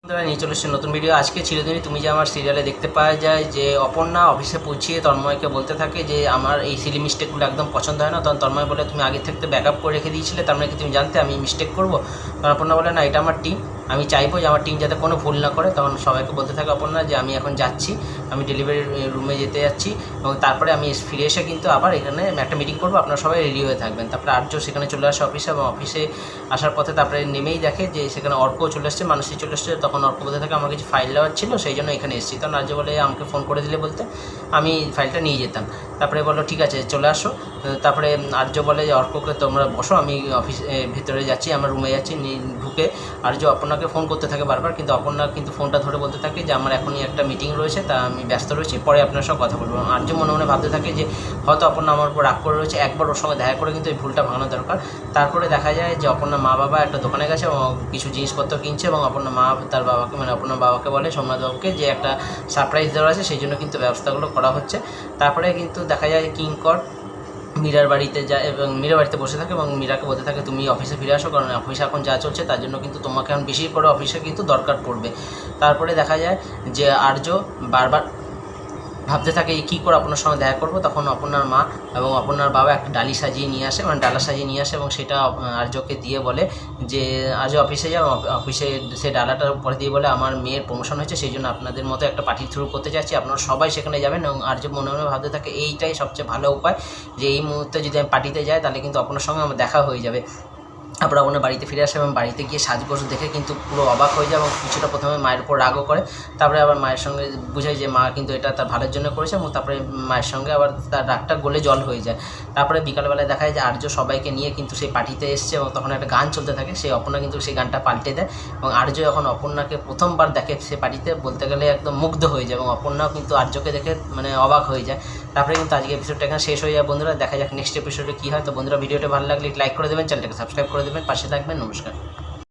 নিয়ে চলে এসেছে নতুন ভিডিও। আজকে চিরদিনই তুমি যে আমার সিরিয়ালে দেখতে পাওয়া যায় যে অপর্ণা অফিসে পৌঁছিয়ে তন্ময়কে বলতে থাকে যে আমার এই সিলি মিস্টেকগুলো একদম পছন্দ হয় না। তখন তন্ময় বলে তুমি আগে থাকতে ব্যাকআপ করে রেখে দিয়েছিলে, তার মানে কি তুমি জানতে আমি মিস্টেক করবো? তখন অপর্ণা বলে না, এটা আমার টিম, আমি চাইবো যে আমার টিম যাতে কোনো ভুল না করে। তখন সবাইকে বলতে থাকে অপর্ণা যে আমি এখন যাচ্ছি, আমি ডেলিভারি রুমে যেতে যাচ্ছি এবং তারপরে আমি ফিরে এসে কিন্তু আবার এখানে একটা মিটিং করবো, আপনারা সবাই রেডি হয়ে থাকবেন। তারপরে আর্য সেখানে চলে আসে অফিসে এবং অফিসে আসার পথে তারপরে নেমেই দেখে যে সেখানে অর্কও চলে এসছে, মানুষই চলে এসছে। তখন অর্ক বলতে থাকে আমার কিছু ফাইল দেওয়ার ছিল, সেই জন্য এখানে এসেছি। তখন আর্য বলে আমাকে ফোন করে দিলে বলতে আমি ফাইলটা নিয়ে যেতাম। তারপরে বললো ঠিক আছে চলে আসো। তারপরে আর্য বলে যে অর্ককে তোমরা বসো, আমি অফিস ভিতরে যাচ্ছি, আমার রুমে যাচ্ছি। ঢুকে আর্য অপর্ণাকে ফোন করতে থাকে বারবার, কিন্তু অপর্ণা কিন্তু ফোনটা ধরে বলতে থাকে যে আমার এখনই একটা মিটিং রয়েছে, তা আমি ব্যস্ত রয়েছি, পরে আপনার সঙ্গে কথা বলবো। আর্য মনে মনে ভাবতে থাকে যে হয়তো অপর্ণা আমার উপর রাগ করে রয়েছে, একবার ওর সঙ্গে দেখা করে কিন্তু এই ভুলটা ভাঙানো দরকার। তারপরে দেখা যায় যে অপর্ণা মা বাবা একটা দোকানে গেছে এবং কিছু জিনিসপত্র কিনছে এবং অপর্ণা মা তার বাবাকে মানে অপর্ণার বাবাকে বলে সোমনাথ বাবুকে যে একটা সারপ্রাইজ দেওয়া আছে, সেই জন্য কিন্তু ব্যবস্থাগুলো করা হচ্ছে। তারপরে কিন্তু দেখা যায় কিঙ্কর মীরার বাড়িতে যায় এবং মীরার বাড়িতে বসে থাকে এবং মীরাকে বলতে থাকে তুমি অফিসে ফিরে আসো, কারণ অফিসে এখন যা চলছে তার জন্য কিন্তু তোমাকে এখন বেশি করে অফিসে কিন্তু দরকার পড়বে। তারপরে দেখা যায় যে আর্য বারবার ভাবতে থাকে কী করে অপর্ণার সঙ্গে দেখা করবো। তখন অপর্ণার মা এবং অপর্ণার বাবা একটা ডালা সাজিয়ে নিয়ে আসে এবং সেটা আর্যকে দিয়ে বলে যে আর্য অফিসে যাও, অফিসে সেই ডালাটার উপরে দিয়ে বলে আমার মেয়ের প্রমোশন হয়েছে, সেই জন্য আপনাদের মতো একটা পার্টি থ্রু করতে চাচ্ছি, আপনারা সবাই সেখানে যাবেন। এবং আর্য মনে মনে ভাবতে থাকে এইটাই সবচেয়ে ভালো উপায় যে এই মুহূর্তে যদি আমি পার্টিতে যাই তাহলে কিন্তু অপর্ণার সঙ্গে আমার দেখা হয়ে যাবে। তারপরে অপর্ণা বাড়িতে ফিরে আসে এবং বাড়িতে গিয়ে সাজগোজ দেখে কিন্তু পুরো অবাক হয়ে যায় এবং কিছুটা প্রথমে মায়ের উপর রাগও করে। তারপরে আবার মায়ের সঙ্গে বুঝায় যে মা কিন্তু এটা তার ভালোর জন্য করেছে এবং তারপরে মায়ের সঙ্গে আবার তার রাগটা গলে জল হয়ে যায়। তারপরে বিকালবেলায় দেখা যায় যে আর্য সবাইকে নিয়ে কিন্তু সেই পার্টিতে এসছে এবং তখন একটা গান চলতে থাকে, সেই অপর্ণা কিন্তু সেই গানটা পাল্টে দেয় এবং আর্য যখন অপর্ণাকে প্রথমবার দেখে সে পার্টিতে বলতে গেলে একদম মুগ্ধ হয়ে যায় এবং অপর্ণাও কিন্তু আর্যকে দেখে মানে অবাক হয়ে যায়। তারপরে কিন্তু আজকে এপিসোডটা এখানে শেষ হয়ে যায় বন্ধুরা। দেখা যাক নেক্সট এপিসোডে কী হয়। তো বন্ধুরা ভিডিওটা ভালো লাগলে লাইক করে দেবেন, চ্যানেলটাকে সাবস্ক্রাইব করে দেবেন, পাশে থাকবেন। নমস্কার।